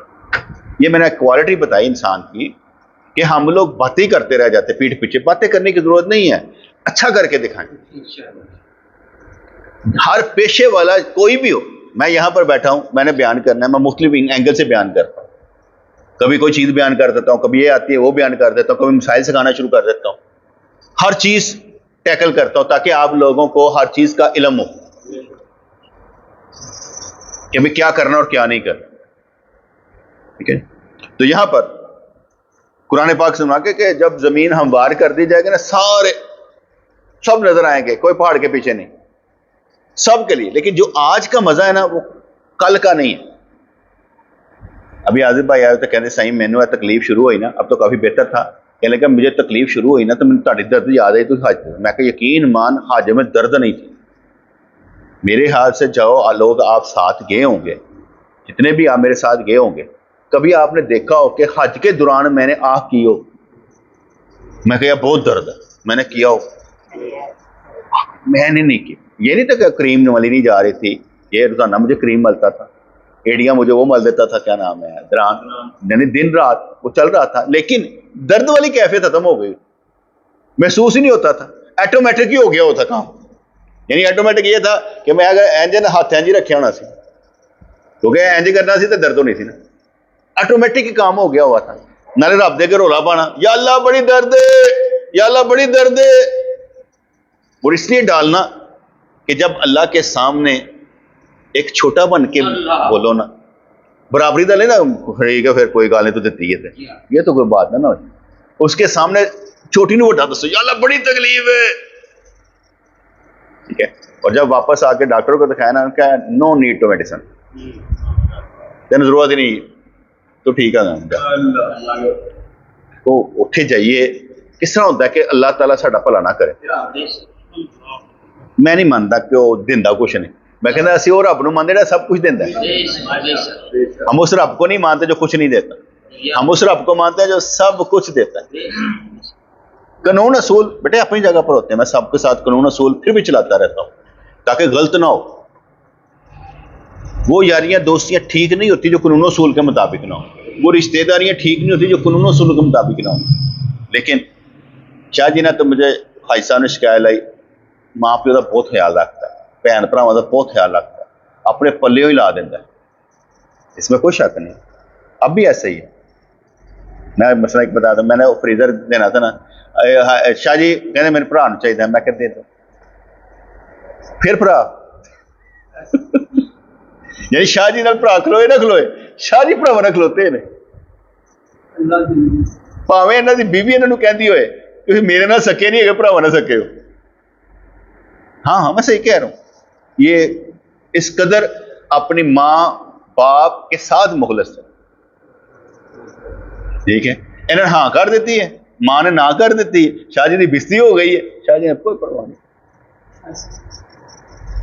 ये मैंने क्वालिटी बताई इंसान की कि हम लोग बातें करते रह जाते, पीठ पीछे बातें करने की जरूरत नहीं है, अच्छा करके दिखाएं। हर पेशे वाला कोई भी हो, मैं यहां पर बैठा हूं, मैंने बयान करना है, मैं मुख्तलिफ एंगल से बयान करता हूं। कभी कोई चीज बयान कर देता हूं, कभी ये आती है वो बयान कर देता हूं, कभी मिसाइल सिखाना शुरू कर देता हूं, हर चीज टैकल करता हूं ताकि आप लोगों को हर चीज का इल्म हो कि मैं क्या करना और क्या नहीं करना, ठीक है। तो यहां पर कुरान पाक सुना के जब जमीन हमवार कर दी जाएगी ना, सारे सब नजर आएंगे, कोई पहाड़ के पीछे नहीं, सब के लिए। लेकिन जो आज का मजा है ना, वो कल का नहीं है। अभी आजिफ भाई आए तो कहते सही मैनू तकलीफ शुरू हुई ना, अब तो काफी बेहतर था, कहने लगा मुझे तकलीफ शुरू हुई ना तो मैंने ताड़ी दर्द याद आई, तो हज, मैं कहा यकीन मान हज में दर्द नहीं थी। मेरे हाथ से जाओ लोग आप साथ गए होंगे, जितने भी आप मेरे साथ गए होंगे, कभी आपने देखा हो कि हज के दौरान मैंने आह की हो, मैं कहा बहुत दर्द है, मैंने किया हो, मैंने नहीं की। ये नहीं था कि क्रीम वाली नहीं जा रही थी, ये रोजाना मुझे क्रीम मलता था, एड़ियां मुझे वो मल देता था, क्या नाम है, दरान, यानी दिन रात वो चल रहा था, लेकिन दर्द वाली कैफियत खत्म हो गई, महसूस ही नहीं होता था, ऑटोमेटिक ही हो गया होता काम। यानी ऑटोमेटिक ये था कि मैं अगर इंज हाथ इंज रखे होना सी, क्योंकि इंज करना सी तो दर्द होनी थी ना, ऑटोमेटिक ही काम हो गया हुआ था। नाले रब दे के रोला पाना, या अल्लाह बड़ी दर्द है, या अल्लाह बड़ी दर्द है, और इसलिए डालना कि जब अल्लाह के सामने एक छोटा बन के बोलो ना, बराबरी दल है ना, ठीक है फिर कोई गाल नहीं तो देती है, ये तो कोई बात ना उसके सामने छोटी नहीं वड्डा दसो, या अल्लाह बड़ी तकलीफ है, और जब वापस आके डॉक्टर को दिखाया ना, उनका नो नीड टू मेडिसिन, तेन जरूरत ही नहीं, तो ठीक है। तो उत्थे जाइए किस तरह होता है कि अल्लाह ताला साडा भला ना करे। मैं नहीं मानता कि वो दिंदा कुछ नहीं, मैं कहता असं वो रब नूं मानदे जिहड़ा सब कुछ दिंदा है। हम उस रब को नहीं मानते जो कुछ नहीं देता, हम उस रब को मानते हैं जो सब कुछ देता है। कानून असूल बेटे अपनी जगह पर होते हैं, मैं सबके साथ कानून असूल फिर भी चलाता रहता हूँ ताकि गलत ना हो। वो यारियां दोस्तियां ठीक नहीं होती जो कानून असूल के मुताबिक ना हो, वो रिश्तेदारियां ठीक नहीं होती जो कानून असूल के मुताबिक ना हो। लेकिन शाह जी ने तो मुझे भाई साहब ने शिकायत लाई, माँ प्यो का बहुत ख्याल रखता है, भैन भरावां का बहुत ख्याल रखता है, अपने पल्ले ही ला देता है, इसमें कोई शक नहीं। अब भी ऐसा ही है। मैं मसला एक बता दूं, मैंने वो फ्रीजर देना था ना, शाह जी कहते मेरे भरा चाहिए, मैं कहते दे दो, फिर भरा यानी शाह जी नाल भरा खलोए ना खलोए, शाह जी भरावां नाल खलोते ने, भावें इन्हां दी बीवी इन्हां नूं कहंदी होए तुसीं मेरे नाल सके नहीं है, भरावां नाल सके हो। हाँ हाँ मैं सही कह रहा हूं, ये इस कदर अपनी माँ बाप के साथ मुखलस है। ठीक है, इन्होंने हाँ कर देती है, माँ ने ना कर देती है, शाह जी की बिस्ती हो गई है, शाह जी ने कोई परवाह नहीं,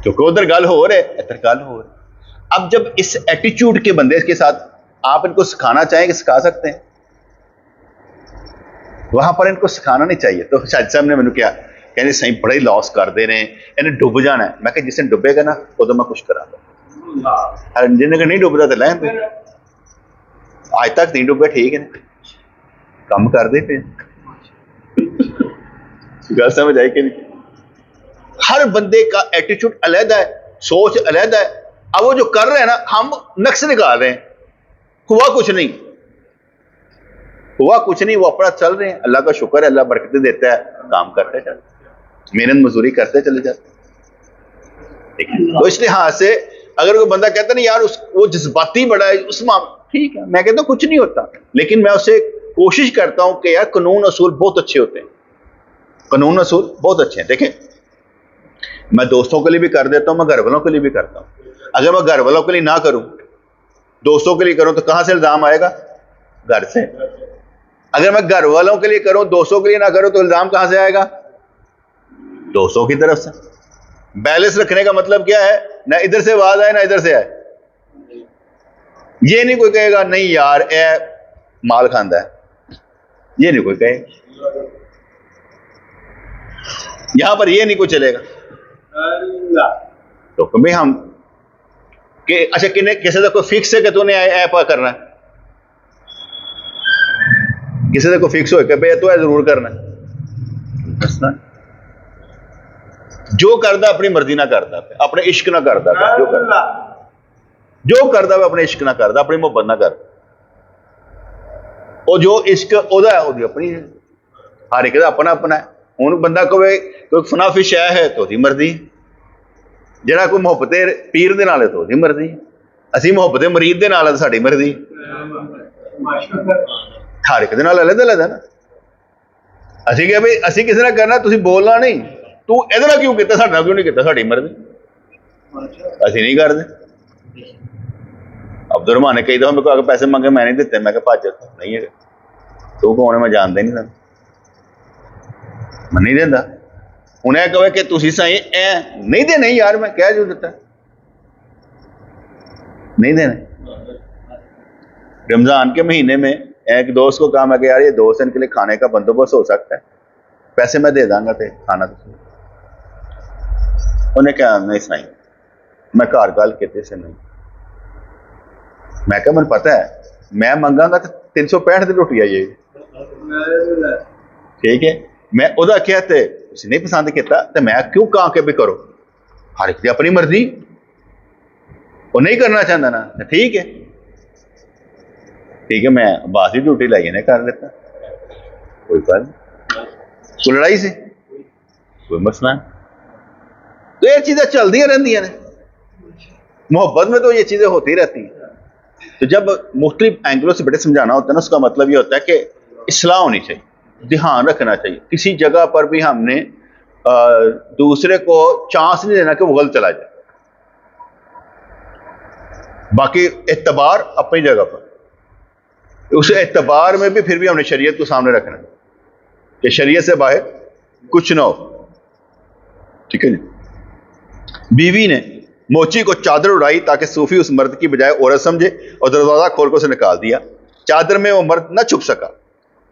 क्योंकि उधर गल हो रहे इधर गल हो रही। अब जब इस एटीट्यूड के बंदे के साथ आप इनको सिखाना चाहें कि सिखा सकते हैं, वहां पर इनको सिखाना नहीं चाहिए। तो शाह साहब ने मैंने क्या कहते सही बड़ा ही लॉस करते रहे, इन्हें डुब जाना है। मैं जिस दिन डुबेगा ना उदो मैं कुछ करा, जिन्हें नहीं डुबदा तो लैन पे, आज तक नहीं डुबे, ठीक है कम करते पे, गल समझ आई कि नहीं। हर बंदे का एटीट्यूड अलग है, सोच अलग है। अब वो जो कर रहे हैं ना, हम नक्श निकाल रहे हैं, हुआ कुछ नहीं, हुआ कुछ नहीं, वो अपना चल रहे हैं। अल्लाह का शुक्र है, अल्लाह बरकतें देता है, काम करते चलते, मेहनत मजदूरी करते चले जाते। तो इस लिहाज से अगर कोई बंदा कहता नहीं यार वो जज्बाती बड़ा है उस ठीक है, मैं कहता हूं कुछ नहीं होता, लेकिन मैं उससे कोशिश करता हूं कि यार कानून असूल बहुत अच्छे होते हैं, कानून असूल बहुत अच्छे हैं। देखें मैं दोस्तों के लिए भी कर देता हूं, मैं घर वालों के लिए भी करता हूं। अगर मैं घर वालों के लिए ना करूं, दोस्तों के लिए करूं, तो कहां से इल्जाम आएगा? घर से। अगर मैं घर वालों के लिए करूं, दोस्तों के लिए ना करूं, तो इल्जाम कहां से आएगा? दोस्तों की तरफ से। बैलेंस रखने का मतलब क्या है? ना इधर से आवाज आए ना इधर से आए। ये नहीं कोई कहेगा नहीं यार ए माल खांदा है, ये नहीं कोई कहे, यहां पर ये नहीं कोई चलेगा। तो कभी हम कि अच्छा किसी का कोई फिक्स है कि तूने ऐप करना है, किसी का कोई फिक्स हो कि भाई तू जरूर करना है, जो करदा अपनी मर्जी ना करदा, अपने इश्क ना करदा, जो करदा अपने इश्क ना करदा, अपनी मोहब्बत ना कर। और जो इश्क ओदा है ओदी अपनी है, हर एक दा अपना अपना है। हुण बंदा कोई फनाफी शै है तो ओदी मर्जी, जिहड़ा कोई मुहब्बते पीर दे नाल है तो ओदी मर्जी, असीं मुहब्बते मरीद दे नाल है तो साडी मर्जी। हर एक दे नाल अलग अलग है ना। असीं कहा भाई असीं किसी नाल करना, तुसीं बोलना नहीं, तू इहदे नाल क्यों कीता, साडे नाल क्यों नहीं कीता, साडी मर्जी, असीं नहीं करदे। अब्दुल रहमान ने कई दफा मेरे को आके पैसे मंगे, मैं नहीं दिते, मैं भज नहीं है, तू कौन है, मैं जानता ही नहीं था, मैं नहीं देता। उन्हें कहे कि तुसीं सही ए नहीं देने यार, मैं कह जो दिता नहीं देने। रमजान के महीने में एक दोस्त को कहा, मैं कि यार ये दोस्त इनके लिए खाने का बंदोबस्त हो सकता है, पैसे मैं दे दांगा थे खाना तुम। उन्हें क्या नहीं सही, मैं घर गल कहते से नहीं, मैं क्या मैंने पता है मैं मंगांगा तो 365 दिन रोटी आई जाएगी, ठीक है। मैं उदा क्या थे उसे नहीं पसंद किया तो मैं क्यों कहा कि भी करो, हर एक की अपनी मर्जी, वो नहीं करना चाहता ना, ठीक है ठीक है, मैं बात ही ड्यूटी लाइए ने कर लेता, कोई बात नहीं, कोई लड़ाई से कोई मसला नहीं। तो ये चीजें चलती रहती हैं, मोहब्बत में तो ये चीजें होती रहती हैं। तो जब मुख्तलिफ एंगलों से बेटे समझाना होता है ना, उसका मतलब ये होता है कि इस्लाह होनी चाहिए, ध्यान रखना चाहिए। किसी जगह पर भी हमने दूसरे को चांस नहीं देना कि वो गलत चला जाए। बाकी एतबार अपनी जगह पर, उस एतबार में भी फिर भी हमने शरीयत को सामने रखना है कि शरीयत से बाहर कुछ ना हो। ठीक है जी। बीवी ने मोची को चादर उड़ाई ताकि सूफी उस मर्द की बजाय औरत समझे और दरवाजा खोल कर उसे निकाल दिया। चादर में वो मर्द न छुप सका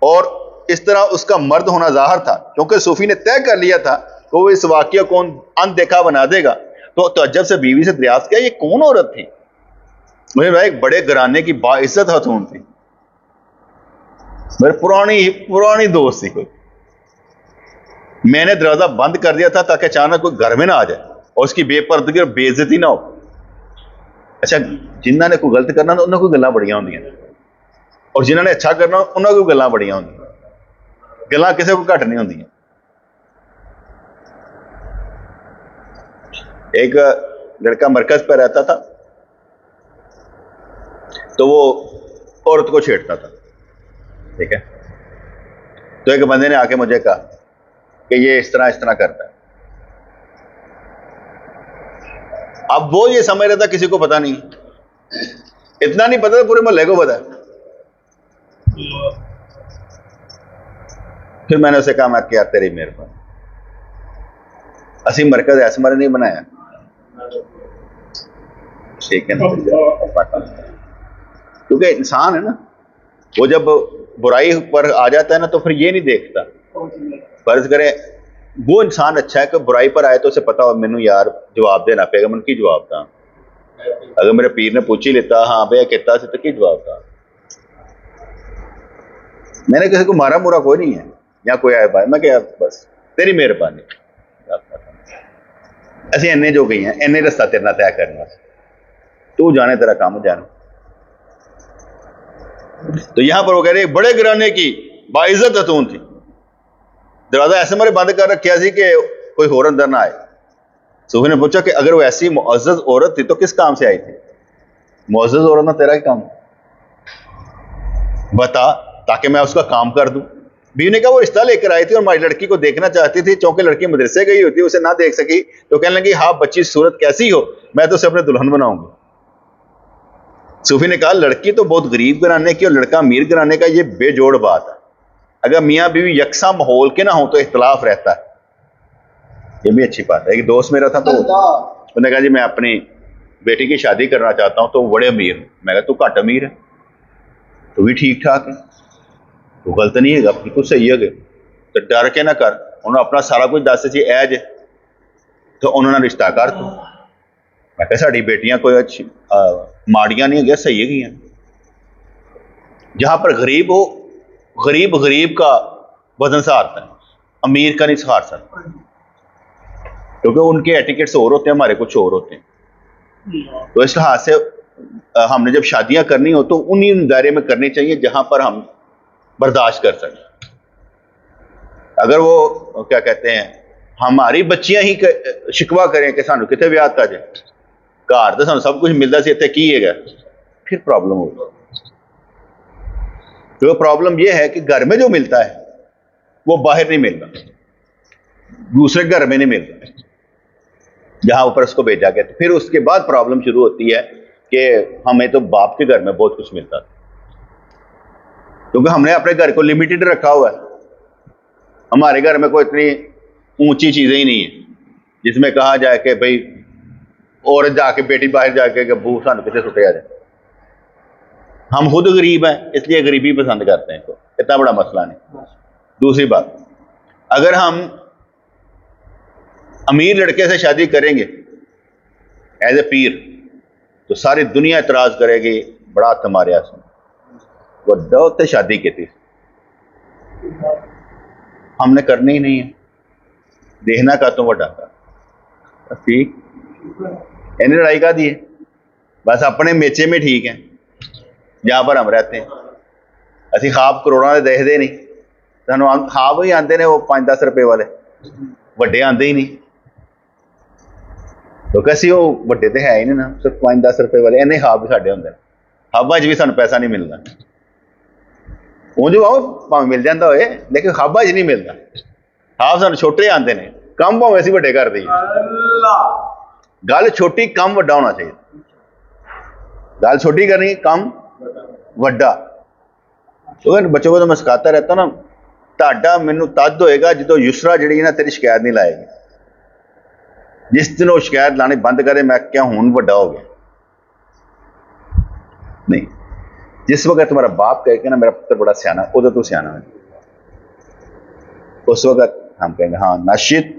और इस तरह उसका मर्द होना जाहिर था, क्योंकि सूफी ने तय कर लिया था कि वो इस वाकये को अनदेखा बना देगा। तो तअज्जुब से बीवी से दरियाफ्त किया, ये कौन औरत थी? मुझे भाई एक बड़े घराने की बाइज्जत खातून थी, मेरे पुरानी दोस्त थी कोई। मैंने दरवाजा बंद कर दिया था ताकि अचानक कोई घर में ना आ जाए और उसकी बेपर्दगी और बेइज्जती ना हो। अच्छा, जिन्होंने कोई गलत करना उन्होंने कोई गल्लां बड़ियां होंदियां और जिन्होंने अच्छा करना उन्होंने कोई गल्लां बड़ियां होंदियां, गल्लां किसी को घट नहीं होंदियां। एक लड़का मरकज पर रहता था, तो वो औरत को छेड़ता था। ठीक है, तो एक बंदे ने आके मुझे कहा कि ये इस तरह करता है। अब वो ये समझ रहा था किसी को पता नहीं, इतना नहीं पता था पूरे मोहल्ले को पता है। फिर मैंने उसे कहा, मैं क्या तेरी मेहरबानी, असी मरकज ऐसे मरे नहीं बनाया। ठीक है ना, क्योंकि इंसान है ना, वो जब बुराई पर आ जाता है ना तो फिर ये नहीं देखता। फर्ज करें वो इंसान अच्छा है कि बुराई पर आए तो उसे पता हो मैनू यार जवाब देना पेगा, मन की जवाब था। अगर मेरे पीर ने पूछ ही लेता हाँ भैया कितना से तो की जवाब था। मैंने किसी को मारा मुरा कोई नहीं है, या कोई आया भाई मैं क्या, बस तेरी मेहरबानी, असं इन्ने जो गई हैं, इन्ने रस्ता तेरे तय करना, तू जाने तेरा काम जाने। तो यहां पर वो कह रहे बड़े घराने की बाइज्जत खतून थी, दरवाजा ऐसे मारे बंद कर रखा सी कि कोई होर अंदर ना आए। सूफी ने पूछा कि अगर वो ऐसी मुअज़्ज़ज़ औरत थी तो किस काम से आई थी? मुअज़्ज़ज़ औरत ना तेरा ही काम बता ताकि मैं उसका काम कर दूं। बीवी ने कहा वो रिश्ता लेकर आई थी और हमारी लड़की को देखना चाहती थी, चूंकि लड़की मदरसे गई होती उसे ना देख सकी तो कहने लगी हाँ बच्ची सूरत कैसी हो, मैं तो उसे अपने दुल्हन बनाऊंगी। सूफी ने कहा लड़की तो बहुत गरीब घराने की और लड़का अमीर घराने का, ये बेजोड़ बात है। अगर मियाँ बीवी यकसा माहौल के ना हो तो इख्तलाफ रहता है, ये भी अच्छी बात है। एक दोस्त मेरा था तो उसने कहा जी मैं अपनी बेटी की शादी करना चाहता हूँ तो वो बड़े अमीर हैं। मैं कहा तू घट अमीर है, तू भी ठीक ठाक है, तू गलत नहीं है, बिल्कुल सही है, तो डर के ना कर, उन्होंने अपना सारा कुछ दस जी ऐज तो उन्होंने रिश्ता कर तू। मैं कहा साड़ी बेटियां कोई अच्छी माड़ियां नहीं है, सही है। जहां पर गरीब हो, गरीब का वजन सहारता है, अमीर का नहीं सहार सकता, क्योंकि उनके एटिकेट्स और होते हैं, हमारे कुछ और होते हैं। तो इस लिहाज से हमने जब शादियां करनी हो तो उन्हीं दायरे में करनी चाहिए जहां पर हम बर्दाश्त कर सकें। अगर वो क्या कहते हैं हमारी बच्चियां ही शिकवा करें कि सानू कितने ब्याह का जाए, घर तो सानू सब कुछ मिलता सी इत्थे की है, फिर प्रॉब्लम होगी। तो प्रॉब्लम यह है कि घर में जो मिलता है वो बाहर नहीं मिलता, दूसरे घर में नहीं मिलता जहां ऊपर उसको भेजा गया। तो फिर उसके बाद प्रॉब्लम शुरू होती है कि हमें तो बाप के घर में बहुत कुछ मिलता था, क्योंकि हमने अपने घर को लिमिटेड रखा हुआ है। हमारे घर में कोई इतनी ऊंची चीजें ही नहीं है जिसमें कहा जाए कि भाई औरत जाके बेटी बाहर जाके अबू सानू कितने सुटे आ जाए। हम खुद गरीब हैं इसलिए गरीबी पसंद करते हैं, तो इतना बड़ा मसला नहीं। दूसरी बात, अगर हम अमीर लड़के से शादी करेंगे एज ए पीर तो सारी दुनिया इतराज करेगी बड़ा तुम्हारे आसमान वो दौत से शादी की थी, हमने करनी ही नहीं है, देखना का तो वड्डा का ठीक इन्हें लड़ाई का दी है, बस अपने मेचे में ठीक है जहां पर हम रहते हैं। असी खाब करोड़ों के देखते नहीं, सानू खाब ही आते हैं वो 5-10 रुपए वाले, वड्डे आते ही नहीं, क्योंकि असी वो वड्डे तो है ही नहीं ना, सिर्फ 5-10 रुपए वाले इन्ने खाब भी साढ़े होंगे। खाबा च भी सानू पैसा नहीं मिलता, ਉਂਝ भाव भावें मिल जाता होए लेकिन खाबा च नहीं मिलता। खाब सानू छोटे आते हैं कम भावें असीं वड्डे कर दईए, गल छोटी कम वड्डा होना चाहिए। गल छोटी करनी, कम वड्डा। तो बच्चों को तो मैं सिखाता रहता हूं ना, ਤੁਹਾਡਾ ਮੈਨੂੰ ਤਦ ਹੋਏਗਾ ਜਦੋਂ ਯੁਸਰਾ ਜਿਹੜੀ ਨਾ ਤੇਰੀ ਸ਼ਿਕਾਇਤ ਨਹੀਂ ਲਾਏਗੀ। जिस दिन वो शिकायत लानी बंद करे, मैं क्या हूं ਵੱਡਾ हो गया, नहीं। जिस वक्त तुम्हारा बाप कहे कि ना मेरा पुत्र बड़ा सियाना, उधर तू सियाना है, उस वक्त हम कहेंगे हाँ नाशिद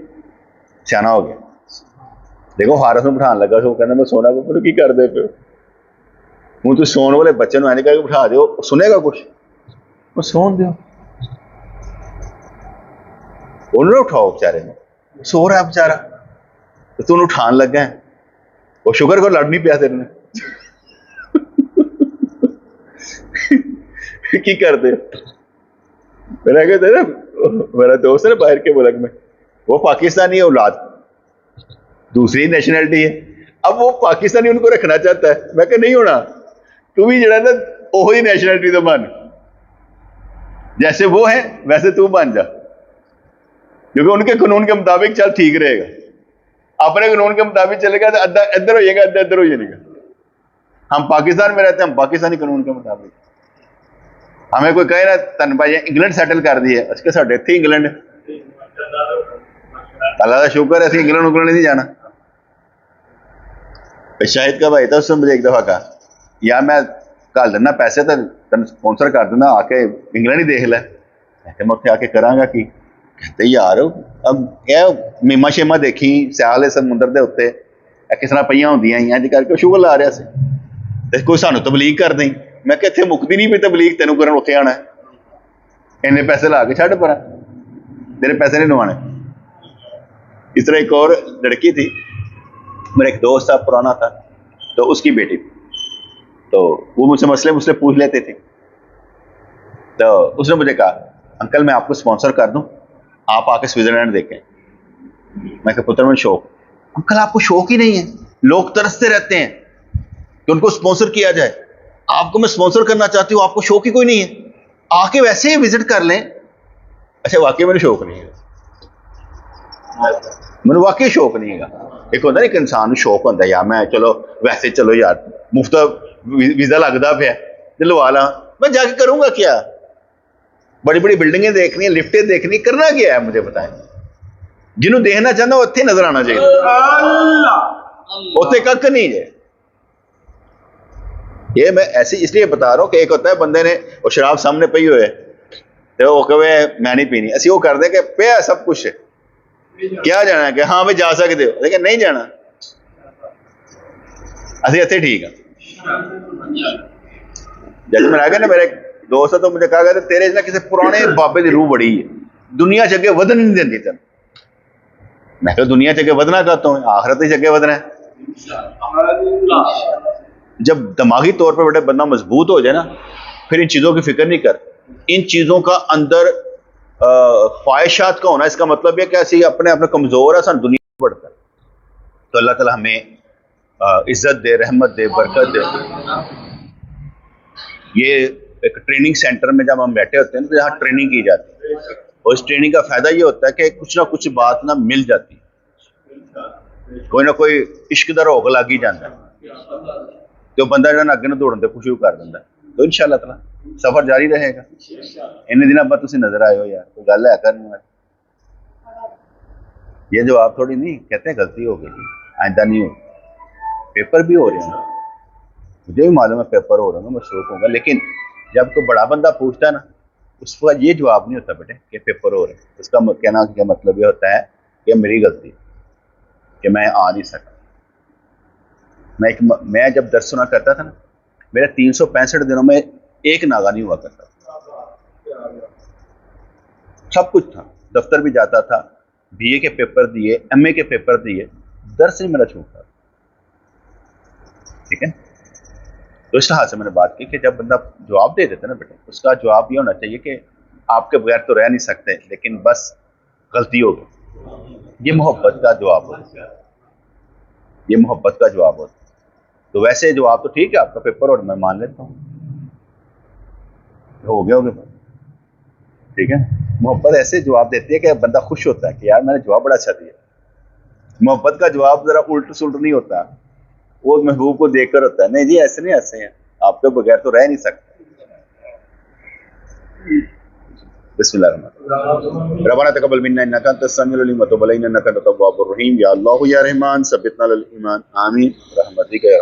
सियाना हो गया। देखो हारस में बिठाने लगा, वो कहना मैं सोना को की कर दे पे हूं, तू सोने वाले बच्चे को करके बिठा दो, सुनेगा कुछ, वो सोन दो, उन्होंने उठाओ बेचारे ने, सो रहा है बेचारा, तो तू उठान लगा है, वो शुक्र को लड़ नहीं पिया तेरे ने। की करते मेरा कहते ना, मेरा दोस्त है ना बाहर के मुल्क में, वो पाकिस्तानी है औलाद, दूसरी नेशनैलिटी है, अब वो पाकिस्तानी उनको रखना चाहता है। मैं कहा नहीं होना, तू भी जरा ना वही नेशनैलिटी तो बन, जैसे वो है वैसे तू बन जा, क्योंकि उनके कानून के मुताबिक चल ठीक रहेगा। अपने कानून के मुताबिक चलेगा तो अद्धा इधर हो जाएगा, अद्धा इधर हो जाएगा। हम पाकिस्तान में रहते हैं, हम पाकिस्तानी कानून के मुताबिक, हमें कोई कहे ना तन भाई इंग्लैंड सेटल कर दिए, उसके साढ़े इतने इंग्लैंड, अल्लाह का शुक्र है, इंग्लैंड उंग्लैंड नहीं जाना। शाहिद का भाई था, उसने मुझे एक दफा कहा यार मैं कल देना पैसे तो तेन स्पॉन्सर कर देना, आके इंग्लैंड ही देख लै। मैं उत्थे आके करांगा की, कहते यार अब क्या मीमा शेमा देखी सियाल समुद्र के उत्ते किस तरह पईयां होंदियां इंज करके शुगर ला रहा से, कोई सानू तबलीग कर दें। मैं कि इत्थे मुकदी नहीं पई तबलीग, तेनों करन उत्थे आना है, इन्ने पैसे ला के छड्ड पर, तेरे पैसे नहीं लवाने। इस तरह एक और लड़की थी, मेरा एक दोस्त था पुराना था, तो उसकी बेटी, तो वो मुझसे मसले पूछ लेते थे, तो उसने मुझे कहा अंकल मैं आपको स्पॉन्सर कर दूं, आप आके स्विट्जरलैंड देखें। मैं कहा पुत्र में शौक, अंकल आपको शौक ही नहीं है, लोग तरसते रहते हैं कि उनको स्पॉन्सर किया जाए, आपको मैं स्पॉन्सर करना चाहती हूँ, आपको शौक ही कोई नहीं है, आके वैसे ही विजिट कर लें। अच्छा वाकई मैंने शौक नहीं है, मैंने वाकई शौक नहीं है। एक होता ना एक इंसान शौक होता है यार मैं चलो वैसे चलो यार मुफ्त वीजा लगता पे दिलवा ला, मैं जाके करूंगा क्या, बड़ी बड़ी बिल्डिंगें देखनी है, लिफ्टें देखनी, करना क्या है मुझे बताएं। जिन्होंने देखना चाहता वो उत्थे नजर आना चाहिए, उत्थे कख नहीं है। ये मैं ऐसे इसलिए बता रहा हूं कि एक होता है बंदे ने वो शराब सामने पई हुए तो वो कहे मैं नहीं पीनी, असं वो कर दे कि पे सब कुछ है, क्या जाना है कि हाँ भाई जा सकते हो, लेकिन नहीं जाना, असं इतने ठीक है। जैसे मैं आ गया ना, मेरे दोस्त है तो मुझे कहा गया तेरे ना किसी पुराने बाबे की रूह बड़ी है, दुनिया च अगे वधन नहीं देती तेन। मैं कहा दुनिया च अगे वधना कहता हूँ, आखिरत च अगे वधना है। जब दिमागी तौर पर बड़ा बंदा मजबूत हो जाए ना, फिर इन चीज़ों की फिक्र नहीं कर, इन चीज़ों का अंदर ख्वाहिशात का होना, इसका मतलब है कि ऐसी अपने अपने कमज़ोर है, सन दुनिया बढ़ता है। तो अल्लाह ताला हमें इज्जत दे, रहमत दे, बरकत दे। ये एक ट्रेनिंग सेंटर में जब हम बैठे होते हैं तो यहाँ ट्रेनिंग की जाती है, और इस ट्रेनिंग का फायदा ये होता है कि कुछ ना कुछ बात ना मिल जाती है, कोई ना कोई इश्क दा रोग लग ही जाता है, तो बंदा जो अगे न दौड़न शुरू कर देता है। तो इंशाअल्लाह ताला सफर जारी रहेगा। इन्ने दिन बाद तुम नजर आए हो यार, कोई गल है करने वाली, ये जवाब थोड़ी नहीं कहते हैं गलती हो गई, आइंदा नहीं हो। पेपर भी हो रहे हैं, मुझे भी मालूम है पेपर हो रहे हैं, मैं शौक होगा, लेकिन जब कोई बड़ा बंदा पूछता है ना, उसका ये जवाब नहीं होता बेटे कि पेपर हो रहे हैं, उसका कहना क्या मतलब ये होता है कि मेरी गलती कि मैं आ नहीं सका। मैं जब दर्स सुना करता था ना, मेरा 365 दिनों में एक नागा नहीं हुआ करता, सब कुछ था, दफ्तर भी जाता था, बीए के पेपर दिए, एमए के पेपर दिए, दर्स नहीं मेरा छूटता। ठीक है, तो इस लिहाज से मैंने बात की कि जब बंदा जवाब दे देता है ना बेटे, उसका जवाब ये होना चाहिए कि आपके बगैर तो रह नहीं सकते, लेकिन बस गलती हो गई। ये मोहब्बत का जवाब होता है, ये मोहब्बत का जवाब होता है। तो वैसे जवाब तो ठीक है, आपका पेपर और मैं मान लेता हूँ, हो गया, ठीक है। मोहब्बत ऐसे जवाब देती है कि बंदा खुश होता है कि यार मैंने जवाब बड़ा अच्छा दिया। मोहब्बत का जवाब जरा उल्ट सुल्ट नहीं होता, वो महबूब को देखकर होता है, नहीं जी ऐसे नहीं, ऐसे हैं, आपके बगैर तो रह नहीं सकते। बिस्मिल्लाह रब्बाना तक़ब्बल मिन्ना इन्नका अंतस समीउल अलीम व तब अलैना इन्नका अंतत तव्वाबुर रहीम। या अल्लाह या रहमान सब्बितना अल ईमान, आमीन रहमतिका या